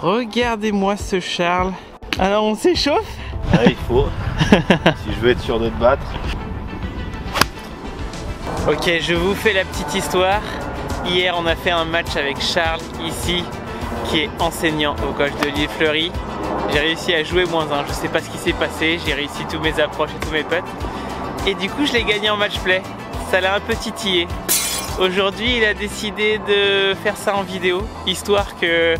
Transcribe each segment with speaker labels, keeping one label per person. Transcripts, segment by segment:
Speaker 1: Regardez-moi ce Charles. Alors on s'échauffe?
Speaker 2: Ah, il faut. Si je veux être sûr de te battre.
Speaker 1: Ok, je vous fais la petite histoire. Hier on a fait un match avec Charles ici, qui est enseignant au golf de l'île Fleury. J'ai réussi à jouer -1, je sais pas ce qui s'est passé, j'ai réussi tous mes approches et tous mes putts. Et du coup je l'ai gagné en match play, ça l'a un peu titillé. Aujourd'hui il a décidé de faire ça en vidéo, histoire que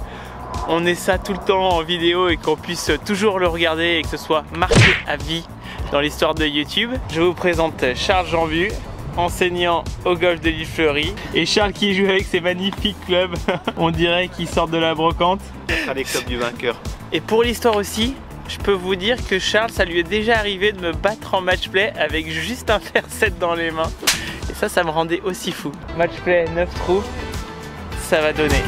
Speaker 1: on ait ça tout le temps en vidéo et qu'on puisse toujours le regarder et que ce soit marqué à vie dans l'histoire de YouTube. Je vous présente Charles Jambu, enseignant au golf de l'île Fleury, et Charles qui joue avec ses magnifiques clubs. On dirait qu'il sort de la brocante.
Speaker 2: Ce sera les clubs du vainqueur.
Speaker 1: Et pour l'histoire aussi, je peux vous dire que Charles, ça lui est déjà arrivé de me battre en match play avec juste un fer 7 dans les mains. Et ça me rendait aussi fou. Match play 9 trous, ça va donner.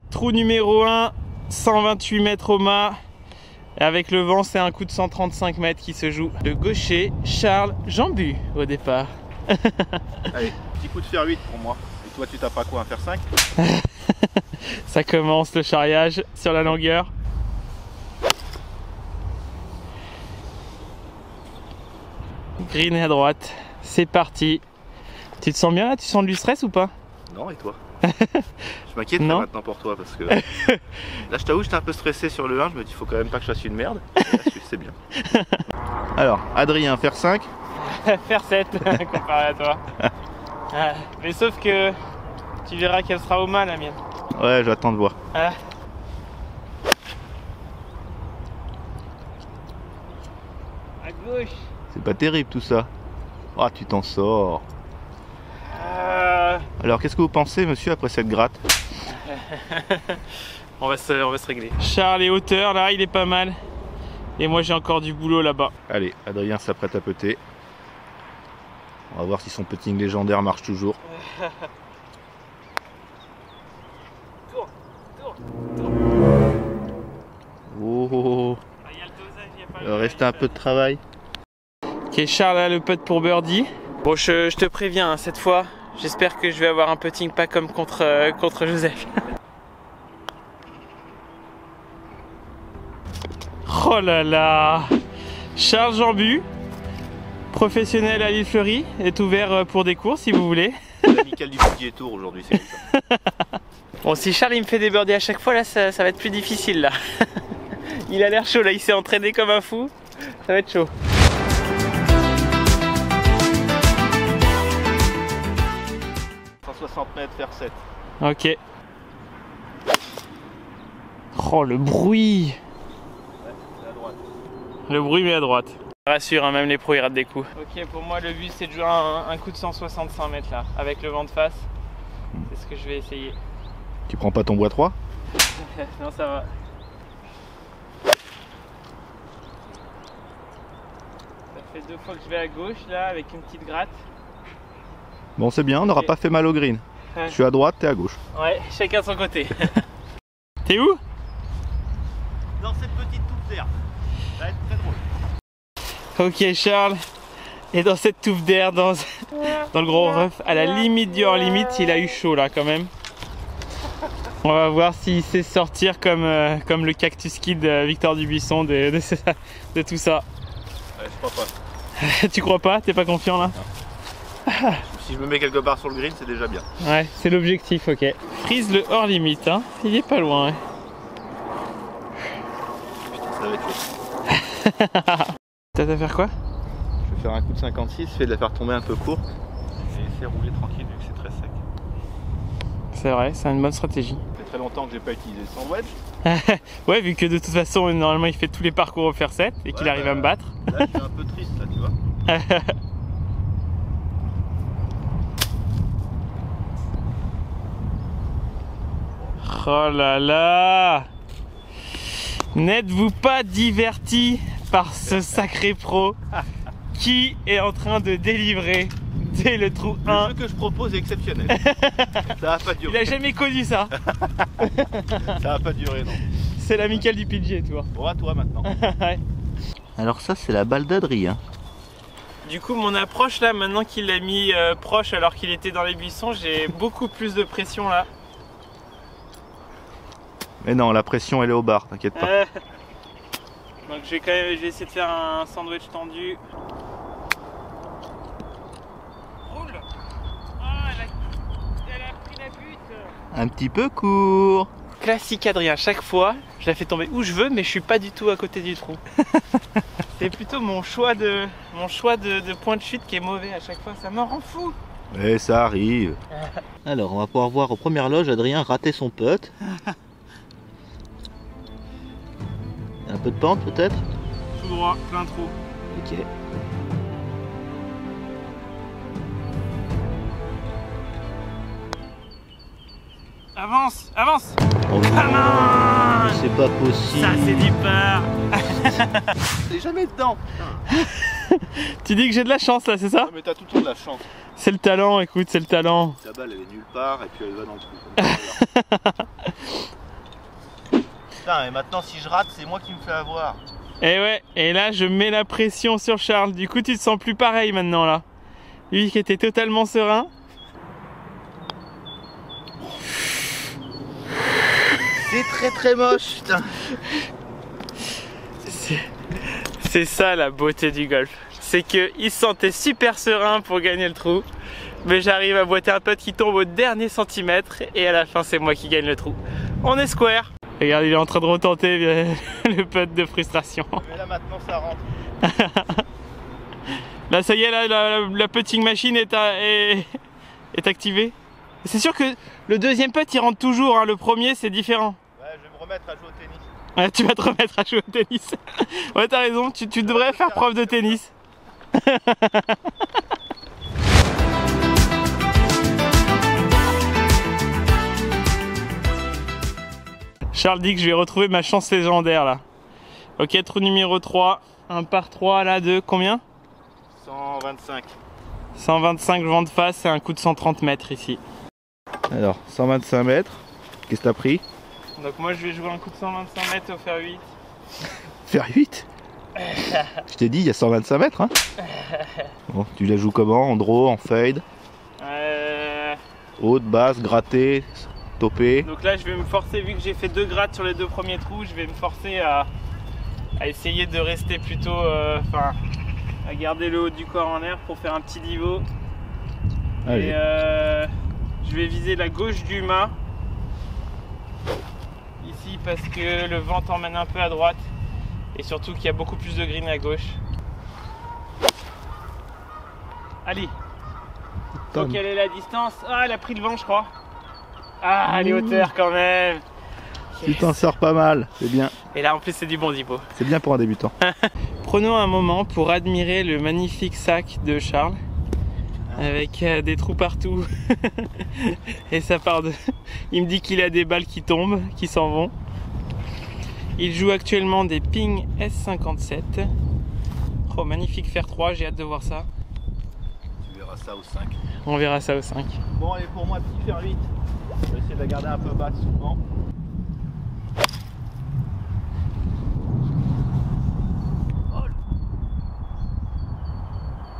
Speaker 1: Trou numéro 1, 128 mètres au mât. Avec le vent, c'est un coup de 135 mètres qui se joue. Le gaucher, Charles Jambu au départ.
Speaker 2: Allez, petit coup de fer 8 pour moi. Et toi, tu tapes à quoi, un fer 5?
Speaker 1: Ça commence le charriage sur la longueur. Green à droite, c'est parti. Tu te sens bien là? Tu sens du stress ou pas?
Speaker 2: Non, et toi? Je m'inquiète maintenant pour toi parce que là je t'avoue j'étais un peu stressé sur le 1, je me dis faut quand même pas que je fasse une merde. C'est bien. Alors Adrien, fer 5.
Speaker 1: Fer 7 comparé à toi. Mais sauf que tu verras qu'elle sera au mât la mienne.
Speaker 2: Ouais, j'attends de voir.
Speaker 1: À gauche.
Speaker 2: C'est pas terrible tout ça. Ah, tu t'en sors. Alors qu'est-ce que vous pensez monsieur après cette gratte?
Speaker 1: on va se régler. Charles est hauteur là, il est pas mal. Et moi j'ai encore du boulot là-bas.
Speaker 2: Allez, Adrien s'apprête à putter. On va voir si son putting légendaire marche toujours.
Speaker 1: Tourne.
Speaker 2: Oh, il va rester un peu de travail.
Speaker 1: Ok, Charles a le putt pour birdie. Bon, je te préviens, hein, cette fois, j'espère que je vais avoir un putting pas comme contre Joseph. Oh là là! Charles Jambu, professionnel à l'île Fleury, est ouvert pour des cours si vous voulez.
Speaker 2: L'amical du PGA Tour aujourd'hui, c'est comme ça.
Speaker 1: Bon, si Charles il me fait des birdies à chaque fois, là, ça va être plus difficile là. Il a l'air chaud là, il s'est entraîné comme un fou. Ça va être chaud.
Speaker 2: Mètres, faire 7.
Speaker 1: Ok. Oh le bruit.
Speaker 2: Ouais, à droite.
Speaker 1: Le bruit mais à droite. Rassure, hein, même les pros ils ratent des coups. Ok, pour moi le but c'est de jouer un coup de 165 mètres là, avec le vent de face. C'est ce que je vais essayer.
Speaker 2: Tu prends pas ton bois 3?
Speaker 1: Non, ça va. Ça fait 2 fois que je vais à gauche là avec une petite gratte.
Speaker 2: Bon, c'est bien, on n'aura pas fait mal au green. Je suis à droite, t'es à gauche.
Speaker 1: Ouais, chacun de son côté. T'es où?
Speaker 2: Dans cette petite touffe d'air. Ça va être très drôle.
Speaker 1: Ok, Charles est dans cette touffe d'air, dans le gros rough, à la limite du hors limite. Il a eu chaud là quand même. On va voir s'il sait sortir comme le Cactus Kid Victor Dubuisson de tout ça.
Speaker 2: Ouais, je crois pas.
Speaker 1: Tu crois pas? T'es pas confiant là?
Speaker 2: Si je me mets quelque part sur le green, c'est déjà bien.
Speaker 1: Ouais, c'est l'objectif, ok. Prise le hors limite, hein. Il est pas loin. Hein.
Speaker 2: Putain, ça va être chaud.
Speaker 1: T'as à faire quoi?
Speaker 2: Je vais faire un coup de 56, fait de la faire tomber un peu court. Et laisser rouler tranquille vu que c'est très sec.
Speaker 1: C'est vrai, c'est une bonne stratégie.
Speaker 2: Ça fait très longtemps que j'ai pas utilisé son wedge.
Speaker 1: Ouais, vu que de toute façon, normalement, il fait tous les parcours au fer 7 et qu'il arrive à me battre.
Speaker 2: Là, je suis un peu triste, là, tu vois.
Speaker 1: Oh là là! N'êtes-vous pas diverti par ce sacré pro qui est en train de délivrer dès le trou 1?
Speaker 2: Le jeu que je propose est exceptionnel. Ça va pas durer.
Speaker 1: Il a jamais connu ça.
Speaker 2: Ça va pas durer, non.
Speaker 1: C'est l'amical du PGA Tour.
Speaker 2: Bon, à toi maintenant.
Speaker 1: Ouais.
Speaker 2: Alors ça, c'est la balle d'Adrien.
Speaker 1: Du coup mon approche là, maintenant qu'il l'a mis proche alors qu'il était dans les buissons, j'ai beaucoup plus de pression là.
Speaker 2: Mais non, la pression elle est au bar, t'inquiète pas.
Speaker 1: Donc je vais essayer de faire un sandwich tendu. Roule. Oh, elle a pris la butte.
Speaker 2: Un petit peu court.
Speaker 1: Classique Adrien, chaque fois je la fais tomber où je veux mais je suis pas du tout à côté du trou. C'est plutôt mon choix de point de chute qui est mauvais à chaque fois, ça me rend fou.
Speaker 2: Et ça arrive. Alors on va pouvoir voir aux premières loges Adrien rater son putt. Un peu de pente peut-être?
Speaker 1: Tout droit, plein trou.
Speaker 2: Ok.
Speaker 1: Avance, avance.
Speaker 2: Oh
Speaker 1: non,
Speaker 2: c'est pas possible.
Speaker 1: Ça c'est du part.
Speaker 2: T'es jamais dedans.
Speaker 1: Tu dis que j'ai de la chance là, c'est ça?
Speaker 2: Non, mais t'as tout le temps de la chance.
Speaker 1: C'est le talent, écoute, c'est le talent.
Speaker 2: Ta balle elle est nulle part et puis elle va dans le trou. Putain, et maintenant si je rate, c'est moi qui me fais avoir.
Speaker 1: Et ouais, et là je mets la pression sur Charles. Du coup tu te sens plus pareil maintenant là. Lui qui était totalement serein.
Speaker 2: C'est très très moche, putain.
Speaker 1: C'est ça la beauté du golf. C'est qu'il se sentait super serein pour gagner le trou. Mais j'arrive à boiter un putt qui tombe au dernier centimètre et à la fin c'est moi qui gagne le trou. On est square. Regarde, il est en train de retenter le putt de frustration.
Speaker 2: Mais là maintenant ça rentre.
Speaker 1: Là ça y est, là, la putting machine est activée. C'est sûr que le deuxième putt il rentre toujours, hein. Le premier c'est différent.
Speaker 2: Ouais, je vais me remettre à jouer au tennis.
Speaker 1: Ouais, tu vas te remettre à jouer au tennis. Ouais, t'as raison, tu devrais faire preuve de tennis. Charles dit que je vais retrouver ma chance légendaire là. Ok, trou numéro 3, un par 3 là de combien?
Speaker 2: 125.
Speaker 1: 125 vent de face et un coup de 130 mètres ici.
Speaker 2: Alors, 125 mètres, qu'est-ce que t'as pris?
Speaker 1: Donc moi je vais jouer un coup de 125 mètres au fer 8.
Speaker 2: Faire 8? Je t'ai dit, il y a 125 mètres, hein. Bon, tu la joues comment? En draw, en fade? Haute, basse, grattée, topée.
Speaker 1: Donc là je vais me forcer, vu que j'ai fait 2 grattes sur les 2 premiers trous, je vais me forcer à essayer de rester plutôt, à garder le haut du corps en l'air pour faire un petit niveau.
Speaker 2: Allez.
Speaker 1: Et je vais viser la gauche du mât. Ici parce que le vent t'emmène un peu à droite. Et surtout qu'il y a beaucoup plus de green à gauche. Allez. Donc quelle est la distance? Ah, elle a pris le vent je crois. Ah, les hauteurs quand même.
Speaker 2: Tu t'en sors pas mal, c'est bien.
Speaker 1: Et là en plus c'est du bon niveau.
Speaker 2: C'est bien pour un débutant.
Speaker 1: Prenons un moment pour admirer le magnifique sac de Charles. Avec des trous partout. Et ça part de... Il me dit qu'il a des balles qui tombent, qui s'en vont. Il joue actuellement des Ping S57. Oh, magnifique fer 3, j'ai hâte de voir ça.
Speaker 2: Tu verras ça au 5.
Speaker 1: On verra ça au 5.
Speaker 2: Bon, allez, pour moi, petit fer 8. Je vais essayer de la garder un peu basse souvent.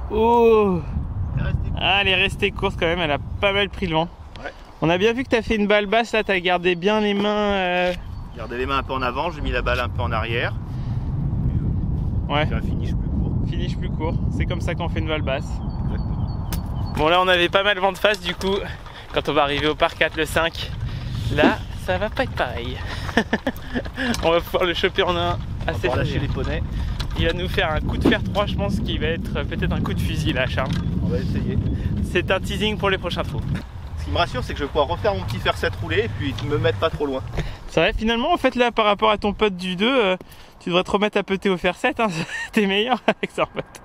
Speaker 1: Oh! Ah, elle est restée courte quand même, elle a pas mal pris le vent. Ouais. On a bien vu que tu as fait une balle basse, là tu as gardé bien les mains.
Speaker 2: Gardé les mains un peu en avant, j'ai mis la balle un peu en arrière.
Speaker 1: Ouais.
Speaker 2: J'ai un finish plus court.
Speaker 1: Finish plus court, c'est comme ça qu'on fait une balle basse.
Speaker 2: Exactement.
Speaker 1: Bon là on avait pas mal vent de face du coup, quand on va arriver au par 4 le 5, là ça va pas être pareil. On va pouvoir le choper en un assez
Speaker 2: facile. Lâcher les poneys.
Speaker 1: Il va nous faire un coup de fer 3, je pense qu'il va être peut-être un coup de fusil là, Charles.
Speaker 2: On va essayer.
Speaker 1: C'est un teasing pour les prochains trous.
Speaker 2: Ce qui me rassure, c'est que je vais pouvoir refaire mon petit fer 7 roulé et puis me mettre pas trop loin.
Speaker 1: C'est vrai, finalement, en fait, là, par rapport à ton pote du 2, tu devrais te remettre à putter au fer 7. Hein. T'es meilleur avec ça, en fait.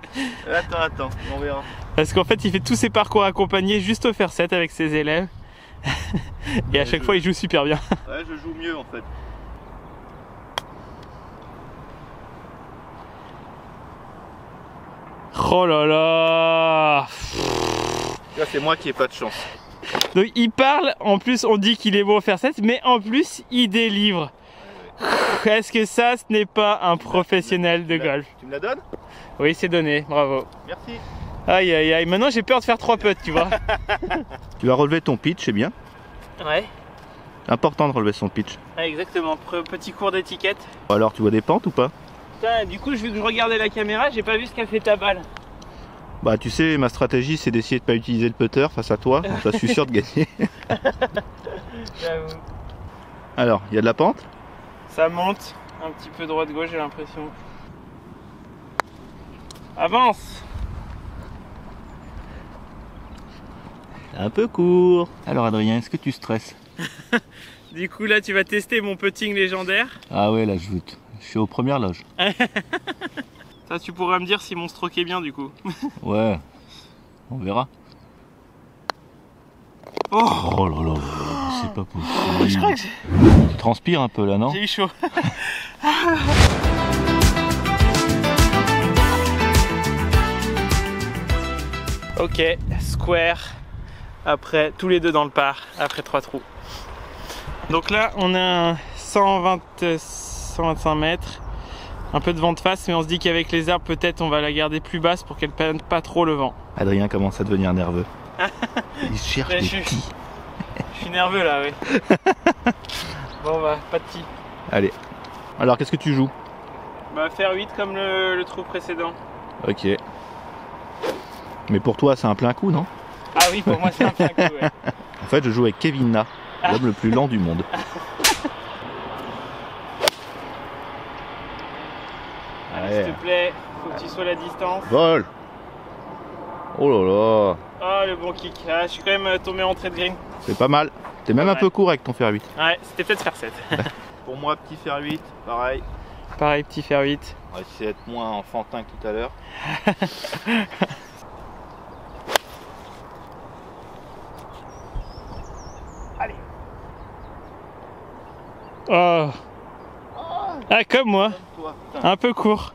Speaker 2: Attends, on verra.
Speaker 1: Parce qu'en fait, il fait tous ses parcours accompagnés juste au fer 7 avec ses élèves. Et à chaque fois, il joue super bien.
Speaker 2: Ouais, je joue mieux, en fait.
Speaker 1: Oh là là!
Speaker 2: Là, c'est moi qui ai pas de chance.
Speaker 1: Donc il parle, en plus on dit qu'il est bon au fer 7, mais en plus il délivre. Est-ce que ça, ce n'est pas un professionnel de golf?
Speaker 2: Tu me la donnes?
Speaker 1: Oui, c'est donné, bravo.
Speaker 2: Merci.
Speaker 1: Aïe aïe aïe, maintenant j'ai peur de faire 3 putts, tu vois.
Speaker 2: Tu vas relever ton pitch, c'est bien.
Speaker 1: Ouais.
Speaker 2: Important de relever son pitch.
Speaker 1: Ouais, exactement, petit cours d'étiquette.
Speaker 2: Alors tu vois des pentes ou pas?
Speaker 1: Putain, du coup, vu que je regardais la caméra, j'ai pas vu ce qu'a fait ta balle.
Speaker 2: Bah tu sais, ma stratégie c'est d'essayer de pas utiliser le putter face à toi, comme ça je suis sûr de gagner.
Speaker 1: J'avoue.
Speaker 2: Alors, il y a de la pente?
Speaker 1: Ça monte, un petit peu droite-gauche j'ai l'impression. Avance!
Speaker 2: Un peu court. Alors Adrien, est-ce que tu stresses?
Speaker 1: Du coup là tu vas tester mon putting légendaire.
Speaker 2: Ah ouais, là je suis aux premières loges.
Speaker 1: Ça tu pourras me dire si mon stroke est bien du coup.
Speaker 2: Ouais, on verra.
Speaker 1: Oh
Speaker 2: là là, c'est pas possible.
Speaker 1: Je crois que
Speaker 2: tu transpires un peu là, non?
Speaker 1: j'ai eu chaud. Ok, square. Après, tous les deux dans le par, après 3 trous. Donc là, on a 125 mètres. Un peu de vent de face, mais on se dit qu'avec les arbres, peut-être on va la garder plus basse pour qu'elle ne prenne pas trop le vent.
Speaker 2: Adrien commence à devenir nerveux. Il cherche des petits.
Speaker 1: Je suis nerveux là, oui. Bon bah, pas de petits.
Speaker 2: Allez. Alors, qu'est-ce que tu joues?
Speaker 1: Bah, faire 8 comme le trou précédent.
Speaker 2: Ok. Mais pour toi, c'est un plein coup, non?
Speaker 1: Ah oui, pour moi, c'est un plein coup, ouais.
Speaker 2: En fait, je joue avec Kevin Na, l'homme le plus lent du monde.
Speaker 1: Allez, s'il te plaît, faut que tu sois à la distance.
Speaker 2: Vol! Oh là là!
Speaker 1: Oh, le bon kick. Ah, je suis quand même tombé en entrée de green.
Speaker 2: C'est pas mal. T'es même un peu court avec ton fer 8.
Speaker 1: Ouais, c'était peut-être faire 7.
Speaker 2: Pour moi, petit fer 8, pareil.
Speaker 1: Pareil, petit fer 8.
Speaker 2: On va essayer d'être moins enfantin que tout à l'heure. Allez.
Speaker 1: Oh. Ah, comme moi.
Speaker 2: Comme toi.
Speaker 1: Un peu court.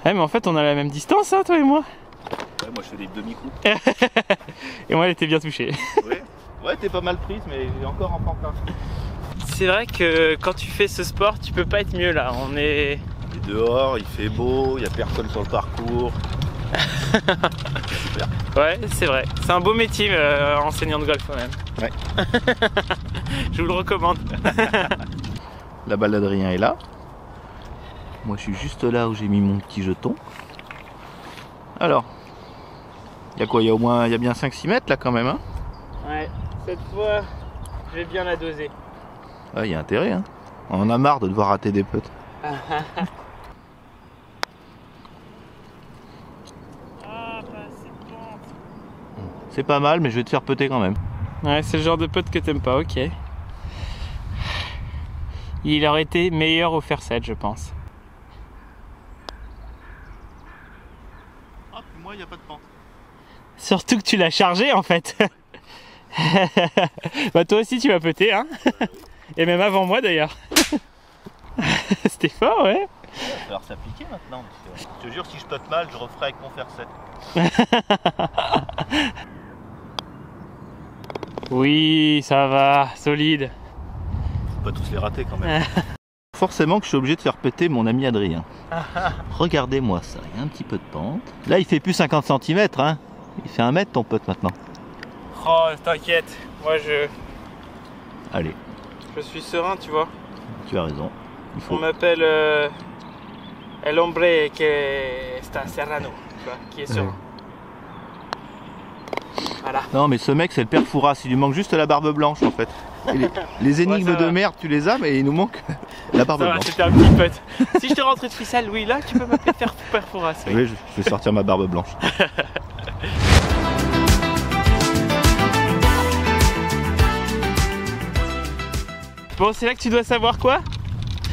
Speaker 1: Ouais, mais en fait, on a la même distance, hein, toi et moi.
Speaker 2: Ouais, moi, je fais des demi-coups.
Speaker 1: Et moi, elle était bien touchée.
Speaker 2: Ouais, t'es pas mal prise, mais j'ai encore enfantin.
Speaker 1: C'est vrai que quand tu fais ce sport, tu peux pas être mieux là. On est...
Speaker 2: Il est dehors, il fait beau, il y a personne sur le parcours. Super.
Speaker 1: Ouais, c'est vrai. C'est un beau métier, enseignant de golf quand même.
Speaker 2: Ouais.
Speaker 1: Je vous le recommande.
Speaker 2: La balle d'Adrien est là. Moi, je suis juste là où j'ai mis mon petit jeton. Alors, il y a quoi? Il y a bien 5-6 mètres là quand même, hein?
Speaker 1: Ouais, cette fois, je vais bien la doser.
Speaker 2: Ah, il y a intérêt, hein? On en a marre de devoir rater des putts. C'est pas mal, mais je vais te faire putter quand même.
Speaker 1: Ouais, c'est le genre de putt que t'aimes pas, ok. Il aurait été meilleur au fer 7, je pense.
Speaker 2: Ah, puis moi, il n'y a pas de pente.
Speaker 1: Surtout que tu l'as chargé en fait. Bah toi aussi tu vas putter, hein. Et même avant moi d'ailleurs. C'était fort, ouais.
Speaker 2: Il va falloir s'appliquer maintenant. Parce que, je te jure, si je putte mal, je referai avec mon fer 7.
Speaker 1: Oui, ça va, solide.
Speaker 2: Faut pas tous les rater quand même. Forcément que je suis obligé de faire péter mon ami Adrien. Regardez-moi ça, il y a un petit peu de pente. Là, il fait plus 50 cm, hein. Il fait 1 mètre ton pote maintenant.
Speaker 1: Oh, t'inquiète, moi
Speaker 2: Allez.
Speaker 1: Je suis serein, tu vois.
Speaker 2: Tu as raison. Il faut...
Speaker 1: On m'appelle El hombre que está serrano, tu vois, qui est serein. Voilà.
Speaker 2: Non mais ce mec c'est le père Fouras, il lui manque juste la barbe blanche en fait. Les énigmes de merde tu les as mais il nous manque la barbe blanche.
Speaker 1: C'était un petit pote. Si je te rentre de ficelle, oui là tu peux m'appeler père Fouras. Oui,
Speaker 2: oui je vais sortir ma barbe blanche.
Speaker 1: Bon c'est là que tu dois savoir quoi?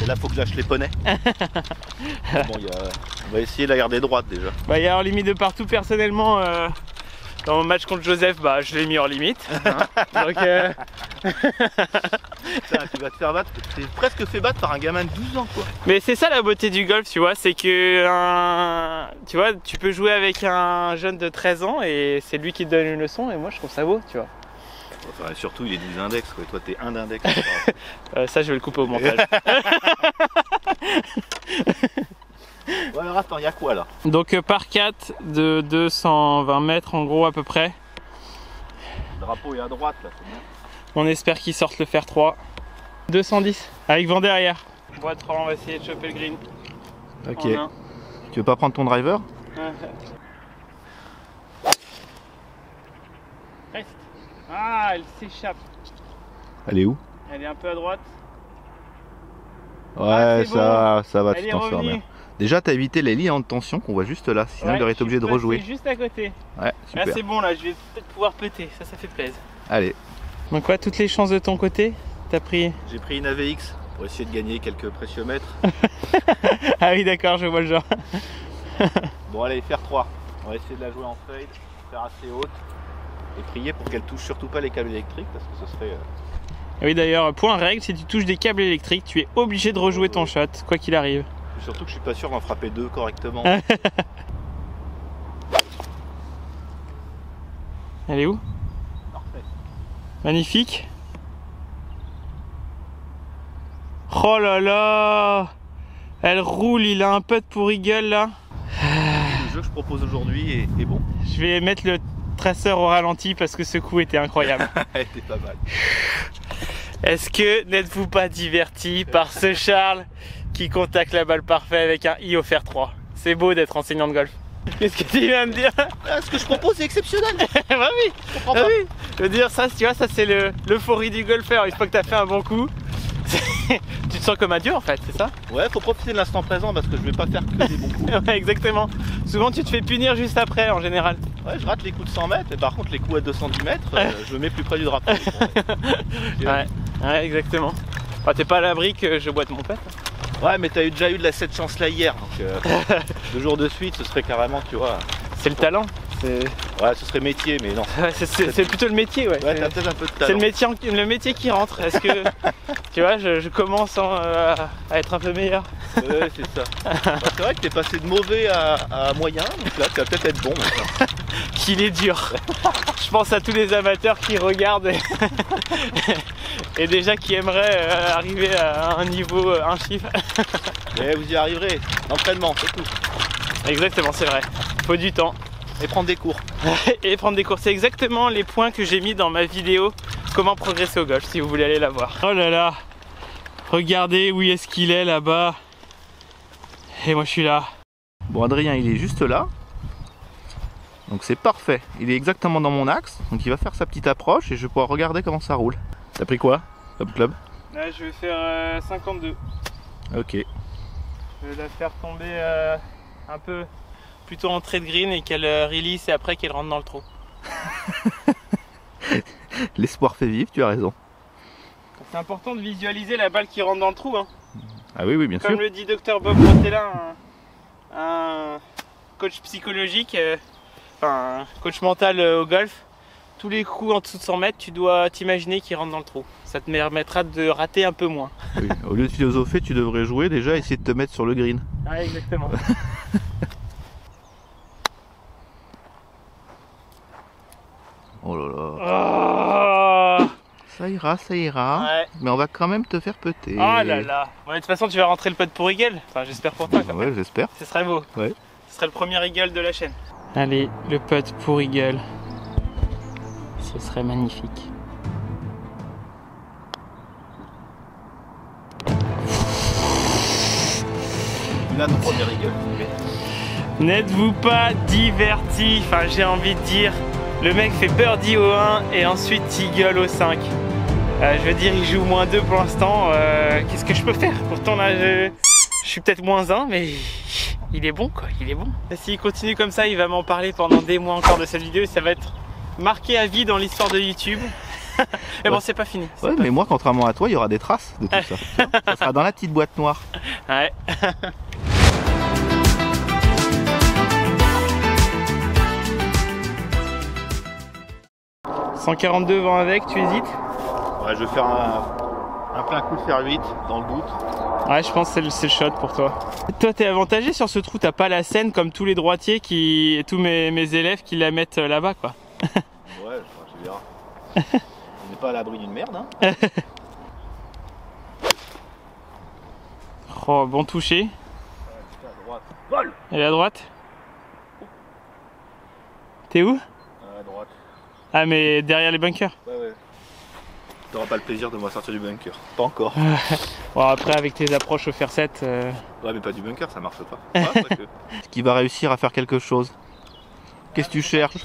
Speaker 2: Et là faut que je lâche les poneys. Bon, on va essayer de la garder droite déjà.
Speaker 1: Bah il y a hors limite de partout personnellement. Dans mon match contre Joseph, bah, je l'ai mis hors limite. Donc,
Speaker 2: Putain, tu vas te faire battre, t'es presque fait battre par un gamin de 12 ans quoi.
Speaker 1: Mais c'est ça la beauté du golf, tu vois, c'est que tu vois, tu peux jouer avec un jeune de 13 ans et c'est lui qui te donne une leçon et moi je trouve ça beau, tu vois.
Speaker 2: Enfin, surtout il est 12 index quoi, et toi t'es 1 d'index.
Speaker 1: Ça je vais le couper au montage.
Speaker 2: Ouais, alors attends, il y a quoi là?
Speaker 1: Donc par 4 de 220 mètres en gros à peu près.
Speaker 2: Le drapeau est à droite là, c'est bien.
Speaker 1: On espère qu'ils sortent le fer 3. 210 avec vent derrière. Boîte 3, on va essayer de choper le green.
Speaker 2: Ok. Tu veux pas prendre ton driver?
Speaker 1: Reste. Ah, elle s'échappe.
Speaker 2: Elle est où?
Speaker 1: Elle est un peu à droite.
Speaker 2: Ouais,
Speaker 1: bon.
Speaker 2: ça va,
Speaker 1: Elle
Speaker 2: tu
Speaker 1: est
Speaker 2: t'en sors
Speaker 1: revenue.
Speaker 2: bien. Déjà, t'as évité les lignes de tension qu'on voit juste là, sinon
Speaker 1: Ouais,
Speaker 2: il aurait été obligé de rejouer.
Speaker 1: Juste à côté.
Speaker 2: Ouais, super.
Speaker 1: Là, c'est bon, là, je vais peut-être pouvoir péter. Ça fait plaisir.
Speaker 2: Allez.
Speaker 1: Donc, quoi, toutes les chances de ton côté? T'as pris.
Speaker 2: J'ai pris une AVX pour essayer de gagner quelques préciomètres.
Speaker 1: Ah oui, d'accord, je vois le genre.
Speaker 2: Bon, allez, faire 3. On va essayer de la jouer en fade, faire assez haute et prier pour qu'elle touche surtout pas les câbles électriques parce que ce serait.
Speaker 1: Oui, d'ailleurs, point règle, si tu touches des câbles électriques, tu es obligé de rejouer ton shot, quoi qu'il arrive.
Speaker 2: Surtout que je suis pas sûr d'en frapper 2 correctement.
Speaker 1: Elle est où?
Speaker 2: Parfait.
Speaker 1: Magnifique. Oh là là! Elle roule, il a un putt pour eagle là.
Speaker 2: Le jeu que je propose aujourd'hui est bon.
Speaker 1: Je vais mettre le traceur au ralenti parce que ce coup était incroyable.
Speaker 2: C'était pas mal.
Speaker 1: Est-ce que n'êtes-vous pas diverti par ce Charles qui contacte la balle parfaite avec un I au fer 3? C'est beau d'être enseignant de golf. Qu'est-ce que tu viens de dire?
Speaker 2: Ce que je propose est exceptionnel.
Speaker 1: Bah oui, oui. Je veux dire, ça, tu vois, ça c'est l'euphorie du golfeur. Une fois que tu as fait un bon coup, tu te sens comme un dieu en fait, c'est ça?
Speaker 2: Ouais, faut profiter de l'instant présent parce que je vais pas faire que des bons coups.
Speaker 1: Ouais, exactement. Souvent tu te fais punir juste après en général.
Speaker 2: Ouais, je rate les coups de 100 mètres, mais par contre les coups à 210 mètres, je me mets plus près du drapeau.
Speaker 1: Ouais, exactement. Enfin, t'es pas à l'abri que je boite mon pet.
Speaker 2: Ouais, mais t'as déjà eu de cette chance là hier, donc 2 jours de suite, ce serait carrément, tu vois.
Speaker 1: C'est le talent.
Speaker 2: Ouais, ce serait métier, mais non.
Speaker 1: Ouais, c'est plutôt le métier, ouais.
Speaker 2: Ouais, t'as peut-être un peu de talent.
Speaker 1: C'est le métier qui rentre. Est-ce que, tu vois, je commence à être un peu meilleur.
Speaker 2: Ouais, c'est ça. Bah, c'est vrai que t'es passé de mauvais à moyen, donc là, tu vas peut-être être bon maintenant.
Speaker 1: Qu'il est dur. Je pense à tous les amateurs qui regardent et déjà qui aimeraient arriver à un niveau, un chiffre.
Speaker 2: Mais vous y arriverez. L'entraînement, c'est tout.
Speaker 1: Exactement, c'est vrai. Faut du temps.
Speaker 2: Et prendre des cours.
Speaker 1: Et prendre des cours. C'est exactement les points que j'ai mis dans ma vidéo comment progresser au golf, si vous voulez aller la voir. Oh là là, regardez où est-ce qu'il est là-bas. Et moi je suis là.
Speaker 2: Bon, Adrien, il est juste là. Donc c'est parfait. Il est exactement dans mon axe. Donc il va faire sa petite approche et je vais pouvoir regarder comment ça roule. T'as pris quoi, Top Club?
Speaker 1: Là je vais faire 52.
Speaker 2: Ok.
Speaker 1: Je vais la faire tomber un peu plutôt en trait de green et qu'elle release et après qu'elle rentre dans le trou.
Speaker 2: L'espoir fait vivre, tu as raison.
Speaker 1: C'est important de visualiser la balle qui rentre dans le trou. Hein.
Speaker 2: Ah oui, oui, bien sûr.
Speaker 1: Comme le dit Dr Bob Montella, un coach psychologique, enfin un coach mental au golf, tous les coups en dessous de 100 mètres, tu dois t'imaginer qu'ils rentrent dans le trou. Ça te permettra de rater un peu moins.
Speaker 2: Oui. Au lieu de philosopher, tu devrais jouer déjà, essayer de te mettre sur le green.
Speaker 1: Ah, exactement.
Speaker 2: Oh là là.
Speaker 1: Oh,
Speaker 2: Ça ira.
Speaker 1: ouais.
Speaker 2: Mais on va quand même te faire péter.
Speaker 1: Oh là là. Bon, de toute façon, tu vas rentrer le putt pour eagle. Enfin, j'espère pour toi. Quand même.
Speaker 2: Ouais, j'espère.
Speaker 1: Ce serait beau.
Speaker 2: Ouais.
Speaker 1: Ce serait le premier eagle de la chaîne. Allez, le putt pour eagle. Ce serait magnifique.
Speaker 2: Il a ton premier eagle.
Speaker 1: N'êtes-vous pas diverti? Enfin, j'ai envie de dire, le mec fait birdie au 1 et ensuite eagle au 5. Je veux dire, il joue -2 pour l'instant. Qu'est-ce que je peux faire? Pourtant, là, je suis peut-être -1, mais il est bon, quoi. Il est bon. S'il continue comme ça, il va m'en parler pendant des mois encore de cette vidéo. Ça va être marqué à vie dans l'histoire de YouTube. Mais bon, c'est pas fini.
Speaker 2: Ouais, mais moi, contrairement à toi, il y aura des traces de tout ça. Ça sera dans la petite boîte noire.
Speaker 1: Ouais. 142 vent avec, tu hésites?
Speaker 2: Ouais, je vais faire un plein coup de fer 8 dans le doute.
Speaker 1: Ouais, je pense que c'est le shot pour toi. Toi, t'es avantagé sur ce trou, t'as pas la scène comme tous les droitiers et tous mes élèves qui la mettent là-bas, quoi.
Speaker 2: Ouais, tu verras. On n'est pas à l'abri d'une merde, hein.
Speaker 1: Oh, bon toucher.
Speaker 2: Ouais, à droite. Vol.
Speaker 1: Elle est à droite. T'es où?
Speaker 2: À droite.
Speaker 1: Ah mais derrière les bunkers.
Speaker 2: Ouais. T'auras pas le plaisir de me sortir du bunker. Pas encore.
Speaker 1: Bon après avec tes approches au fer 7...
Speaker 2: Ouais mais pas du bunker, ça marche pas. Est-ce qu'il va réussir à faire quelque chose? Qu'est-ce que tu cherches?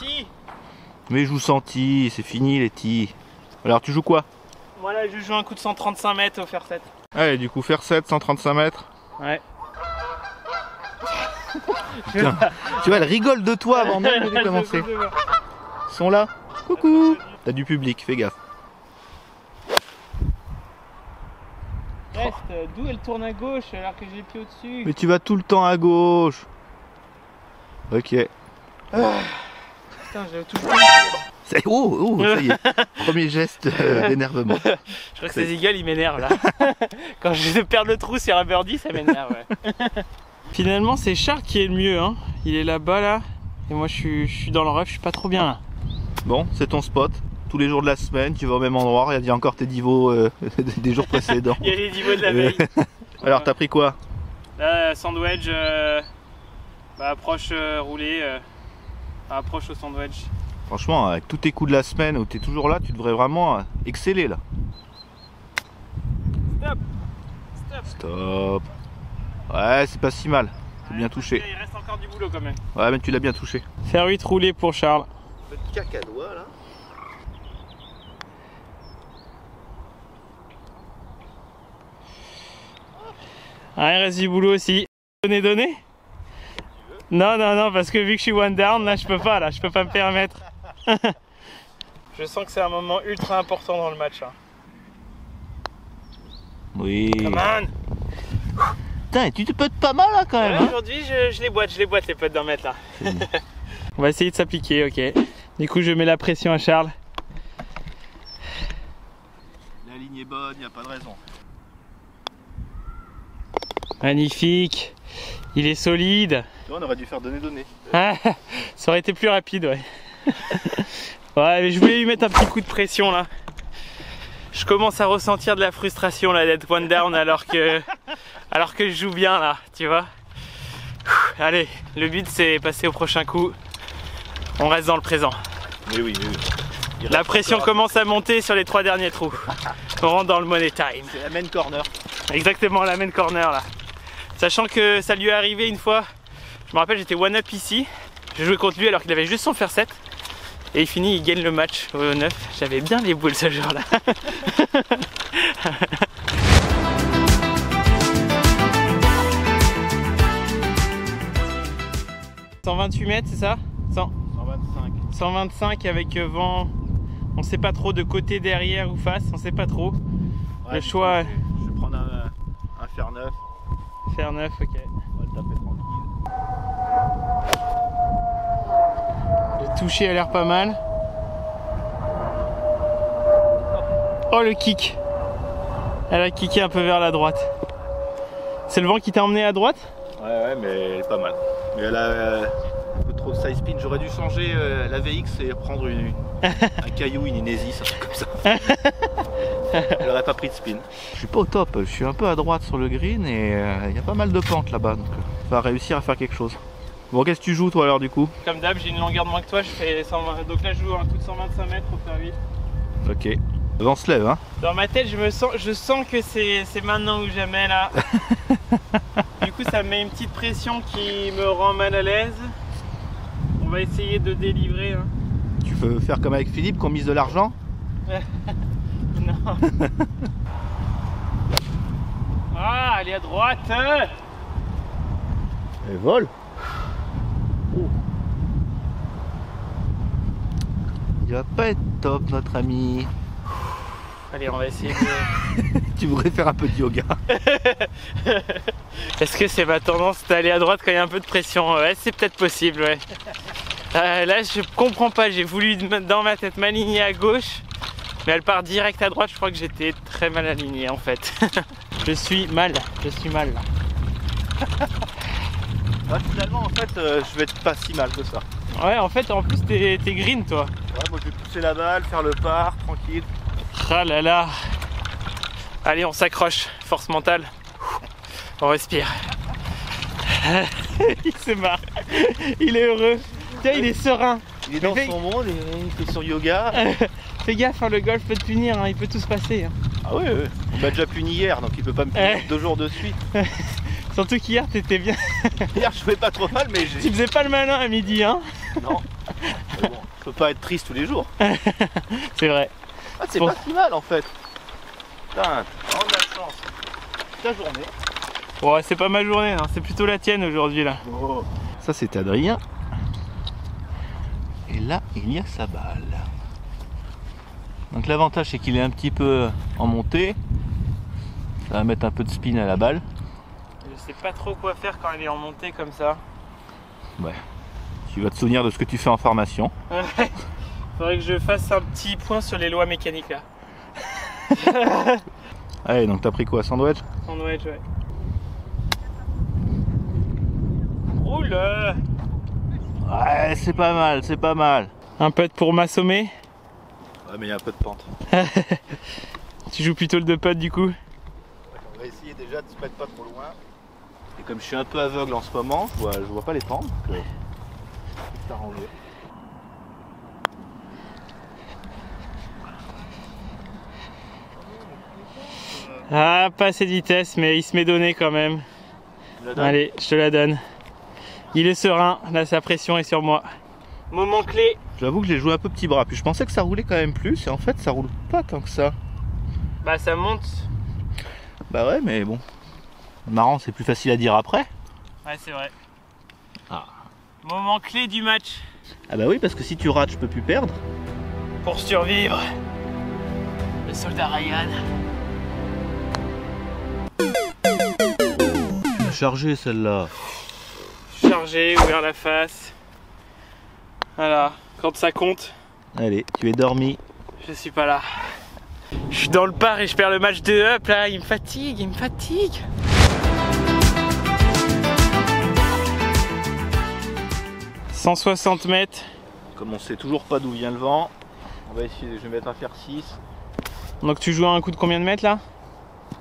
Speaker 2: Mais joue sans tee, c'est fini les tees. Alors tu joues quoi?
Speaker 1: Voilà, je joue un coup de 135 mètres au fer 7.
Speaker 2: Allez, du coup fer 7, 135 mètres.
Speaker 1: Ouais.
Speaker 2: Putain, tu vois, elle rigole de toi avant même de commencer. Ils sont là. Coucou. T'as du public, fais gaffe.
Speaker 1: Reste, d'où elle tourne à gauche alors que j'ai les pieds au-dessus?
Speaker 2: Mais tu vas tout le temps à gauche. Ok.
Speaker 1: Putain, j'ai tout le
Speaker 2: Oh, ça y est. Premier geste d'énervement.
Speaker 1: Je crois que ces eagles ils m'énervent là. Quand je perds le trou sur un birdie, ça m'énerve. Ouais. Finalement, c'est Charles qui est le mieux. Hein. Il est là-bas là. Et moi je suis dans le rough, je suis pas trop bien là.
Speaker 2: Bon, c'est ton spot. Tous les jours de la semaine, tu vas au même endroit. Il y a encore tes divos des jours précédents.
Speaker 1: Il y a les divos de la veille.
Speaker 2: Alors, t'as pris quoi?
Speaker 1: Là, sandwich, approche roulée, approche au sandwich.
Speaker 2: Franchement, avec tous tes coups de la semaine où tu es toujours là, tu devrais vraiment exceller là. Stop. Ouais, c'est pas si mal. C'est bien touché.
Speaker 1: Il reste encore du boulot quand même.
Speaker 2: Ouais, mais tu l'as bien touché.
Speaker 1: Faire 8 roulé pour Charles.
Speaker 2: Un peu de cacadois là.
Speaker 1: Ah, il reste du boulot aussi. Donner? Non, parce que vu que je suis one down, là je peux pas me permettre. Je sens que c'est un moment ultra important dans le match. Hein.
Speaker 2: Oui.
Speaker 1: Come on.
Speaker 2: Putain, tu te pètes pas mal là quand même.
Speaker 1: Ouais,
Speaker 2: hein.
Speaker 1: aujourd'hui je les boite les potes d'un mètre là. On va essayer de s'appliquer, ok. Du coup je mets la pression à Charles.
Speaker 2: La ligne est bonne, y a pas de raison.
Speaker 1: Magnifique. Il est solide.
Speaker 2: On aurait dû faire donner.
Speaker 1: Ah, ça aurait été plus rapide, ouais. Ouais, mais je voulais lui mettre un petit coup de pression là. Je commence à ressentir de la frustration là d'être one down alors que je joue bien là, tu vois. Allez, le but c'est passer au prochain coup. On reste dans le présent.
Speaker 2: Mais oui.
Speaker 1: La pression commence à monter sur les 3 derniers trous. On rentre dans le money time.
Speaker 2: C'est la main corner.
Speaker 1: Exactement, la main corner là. Sachant que ça lui est arrivé une fois. Je me rappelle, j'étais one up ici. Je jouais contre lui alors qu'il avait juste son fer 7. Et il finit, il gagne le match au 9. J'avais bien les boules ce jour là. 128 mètres, c'est ça?
Speaker 2: 125.
Speaker 1: 125 avec vent. On sait pas trop de côté, derrière ou face, on sait pas trop.
Speaker 2: Ouais,
Speaker 1: le choix.
Speaker 2: Je vais prendre un fer 9.
Speaker 1: Fer 9, ok.
Speaker 2: On va le taper tranquille.
Speaker 1: Le toucher a l'air pas mal. Oh le kick. Elle a kické un peu vers la droite. C'est le vent qui t'a emmené à droite?
Speaker 2: Ouais, mais elle est pas mal. Mais elle a un peu trop de side spin. J'aurais dû changer la VX et prendre un caillou, une Inésis, un truc comme ça. Elle aurait pas pris de spin. Je suis pas au top, je suis un peu à droite sur le green et il y a pas mal de pentes là-bas. Donc va réussir à faire quelque chose. Bon, qu'est-ce que tu joues toi alors du coup?
Speaker 1: Comme d'hab, j'ai une longueur de moins que toi, je fais 120. Donc là je joue un coup de 125 mètres pour faire 8.
Speaker 2: Ok. Le vent se lève hein.
Speaker 1: Dans ma tête je sens que c'est maintenant ou jamais là. Du coup ça me met une petite pression qui me rend mal à l'aise. On va essayer de délivrer hein.
Speaker 2: Tu veux faire comme avec Philippe qu'on mise de l'argent?
Speaker 1: Non. Ah, elle est à droite.
Speaker 2: Elle vole. Oh. Il va pas être top notre ami.
Speaker 1: Allez, on va essayer de...
Speaker 2: Tu voudrais faire un peu de yoga.
Speaker 1: Est-ce que c'est ma tendance d'aller à droite quand il y a un peu de pression? Ouais, c'est peut-être possible, ouais. Là, je comprends pas, j'ai voulu dans ma tête m'aligner à gauche, mais elle part direct à droite, je crois que j'étais très mal aligné en fait. Je suis mal.
Speaker 2: Ah, finalement, en fait, je vais être pas si mal que ça.
Speaker 1: Ouais, en fait, en plus, t'es green, toi.
Speaker 2: Ouais, moi je vais pousser la balle, faire le par, tranquille.
Speaker 1: Ah là là. Allez, on s'accroche, force mentale. On respire. Il se marre. Il est heureux. Tiens, il est serein.
Speaker 2: Il est dans son monde, il fait son yoga.
Speaker 1: Fais gaffe, hein, le golf peut te punir, hein, il peut tout se passer. Hein.
Speaker 2: Ah ouais, ouais. Il m'a déjà puni hier, donc il peut pas me punir 2 jours de suite.
Speaker 1: Surtout qu'hier, t'étais bien.
Speaker 2: Hier, je jouais pas trop mal, mais
Speaker 1: Tu faisais pas le malin à midi, hein.
Speaker 2: Non. Mais bon, je peux pas être triste tous les jours.
Speaker 1: C'est vrai.
Speaker 2: Ah, c'est pas si mal en fait. Putain, t'as de la chance. Ta journée.
Speaker 1: Ouais, c'est pas ma journée, hein. C'est plutôt la tienne aujourd'hui là.
Speaker 2: Oh. Ça, c'est Adrien. Et là, il y a sa balle. Donc l'avantage, c'est qu'il est un petit peu en montée. Ça va mettre un peu de spin à la balle.
Speaker 1: Je sais pas trop quoi faire quand elle est en montée comme ça.
Speaker 2: Ouais. Tu vas te souvenir de ce que tu fais en formation.
Speaker 1: Faudrait que je fasse un petit point sur les lois mécaniques là.
Speaker 2: Allez, donc t'as pris quoi, sandwich?
Speaker 1: Sandwich, ouais. Roule.
Speaker 2: Ouais, c'est pas mal, c'est pas mal.
Speaker 1: Un putt pour m'assommer.
Speaker 2: Ouais, mais il y a un peu de pente.
Speaker 1: Tu joues plutôt le 2 putt du coup?
Speaker 2: On va essayer déjà de se mettre pas trop loin. Et comme je suis un peu aveugle en ce moment, je vois pas les pentes. Donc, c'est arrangé.
Speaker 1: Ah, pas assez de vitesse, mais il se met donné quand même. Allez, je te la donne. Il est serein, là sa pression est sur moi. Moment clé.
Speaker 2: J'avoue que j'ai joué un peu petit bras, puis je pensais que ça roulait quand même plus, et en fait ça roule pas tant que ça.
Speaker 1: Bah ça monte.
Speaker 2: Bah ouais, mais bon. Marrant, c'est plus facile à dire après.
Speaker 1: Ouais, c'est vrai.
Speaker 2: Ah.
Speaker 1: Moment clé du match.
Speaker 2: Ah bah oui, parce que si tu rates, je peux plus perdre.
Speaker 1: Pour survivre. Le soldat Ryan.
Speaker 2: Chargé celle-là.
Speaker 1: Chargé, ouvert la face. Voilà, quand ça compte.
Speaker 2: Allez, tu es dormi.
Speaker 1: Je suis pas là. Je suis dans le par et je perds le match de up là, il me fatigue, il me fatigue. « 160 mètres. »
Speaker 2: Comme on sait toujours pas d'où vient le vent, on va essayer, je vais mettre un fer 6.
Speaker 1: Donc tu joues à un coup de combien de mètres là?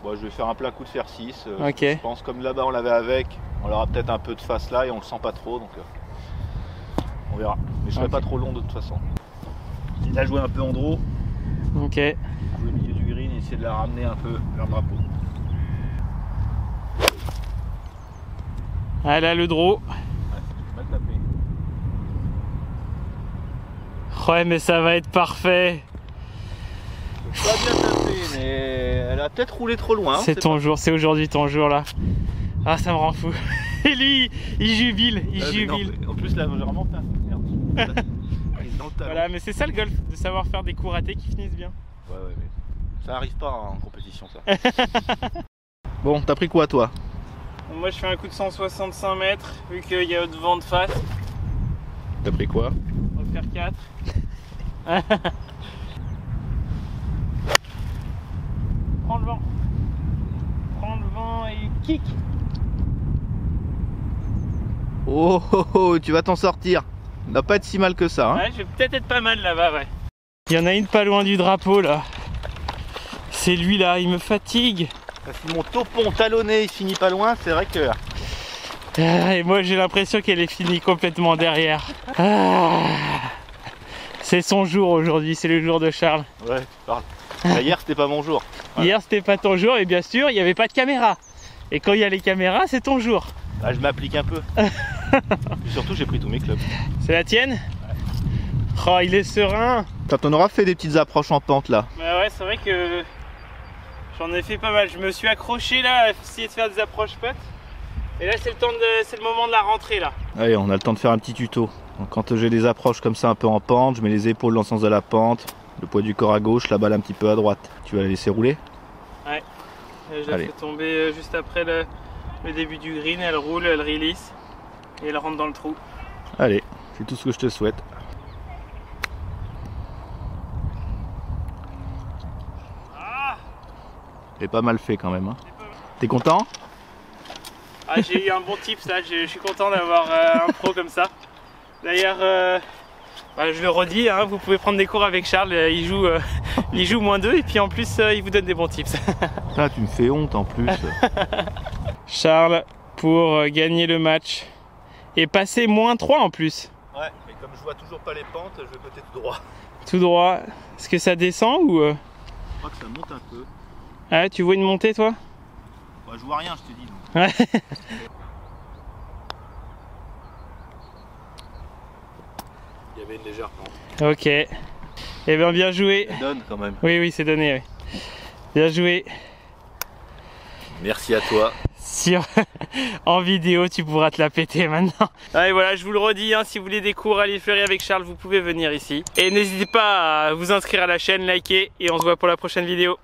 Speaker 2: Bon, je vais faire un plat coup de fer 6.
Speaker 1: Ok.
Speaker 2: Je pense comme là-bas on l'avait avec, on aura peut-être un peu de face là et on le sent pas trop, donc on verra. Mais je serai pas trop long de toute façon. Et là jouer un peu en draw.
Speaker 1: Ok.
Speaker 2: Jouer au milieu du green et essayer de la ramener un peu vers le drapeau.
Speaker 1: Ah là le draw.
Speaker 2: Ouais, pas taper.
Speaker 1: Ouais mais ça va être parfait.
Speaker 2: Pas bien tapé, mais elle a peut-être roulé trop loin.
Speaker 1: C'est ton jour, c'est aujourd'hui ton jour là. Ah ça me rend fou. Et lui, il jubile, il jubile.
Speaker 2: Non, en plus là, j'ai vraiment fait un merde.
Speaker 1: Voilà, mais c'est ça le golf, de savoir faire des coups ratés qui finissent bien.
Speaker 2: Ouais, mais ça arrive pas en compétition ça. Bon, t'as pris quoi toi?
Speaker 1: Moi je fais un coup de 165 mètres, vu qu'il y a de vent de face.
Speaker 2: T'as pris quoi?
Speaker 1: On va faire 4. Prends le vent. Prends le vent et kick.
Speaker 2: Oh, oh, oh, tu vas t'en sortir. Ça va pas être si mal que ça. Hein.
Speaker 1: Ouais, je vais peut-être être pas mal là-bas, ouais. Il y en a une pas loin du drapeau là. C'est lui là, il me fatigue.
Speaker 2: Si mon taupon talonné il finit pas loin, c'est vrai que...
Speaker 1: Et moi j'ai l'impression qu'elle est finie complètement derrière. Ah. C'est son jour aujourd'hui, c'est le jour de Charles.
Speaker 2: Ouais, tu parles. Bah, hier c'était pas mon jour.
Speaker 1: Voilà. Hier c'était pas ton jour et bien sûr il n'y avait pas de caméra. Et quand il y a les caméras c'est ton jour.
Speaker 2: Bah, je m'applique un peu. Et surtout j'ai pris tous mes clubs.
Speaker 1: C'est la tienne?
Speaker 2: Ouais.
Speaker 1: Oh il est serein.
Speaker 2: Quand on aura fait des petites approches en pente là.
Speaker 1: Bah ouais c'est vrai que j'en ai fait pas mal. Je me suis accroché là à essayer de faire des approches putt. Et là c'est le moment de la rentrée là.
Speaker 2: Allez, on a le temps de faire un petit tuto. Donc, quand j'ai des approches comme ça un peu en pente, je mets les épaules dans le sens de la pente, le poids du corps à gauche, la balle un petit peu à droite. Tu vas la laisser rouler?
Speaker 1: Ouais. Je la fais tomber juste après le début du green, elle roule, elle release et elle rentre dans le trou.
Speaker 2: Allez, c'est tout ce que je te souhaite.
Speaker 1: Ah,
Speaker 2: c'est pas mal fait quand même. Hein. T'es content?
Speaker 1: Ah, j'ai eu un bon tips là, je suis content d'avoir un pro comme ça. D'ailleurs, bah, je le redis, hein, vous pouvez prendre des cours avec Charles, il joue -2 et puis en plus il vous donne des bons tips.
Speaker 2: Ah, tu me fais honte en plus.
Speaker 1: Charles, pour gagner le match, Et passer -3 en plus.
Speaker 2: Ouais, mais comme je vois toujours pas les pentes, je vais peut-être tout droit.
Speaker 1: Tout droit. Est-ce que ça descend ou
Speaker 2: Je crois que ça monte un peu.
Speaker 1: Ah, tu vois une montée toi?
Speaker 2: Bah, je vois rien, je te dis. Donc.
Speaker 1: Ouais.
Speaker 2: Il y avait une légère pente.
Speaker 1: Ok. Eh bien, bien joué.
Speaker 2: Ça donne quand même.
Speaker 1: Oui, oui, c'est donné. Oui. Bien joué.
Speaker 2: Merci à toi.
Speaker 1: Sur en vidéo, tu pourras te la péter maintenant. Allez, voilà, je vous le redis, hein, si vous voulez des cours à l'île Fleury avec Charles, vous pouvez venir ici. Et n'hésitez pas à vous inscrire à la chaîne, liker, et on se voit pour la prochaine vidéo.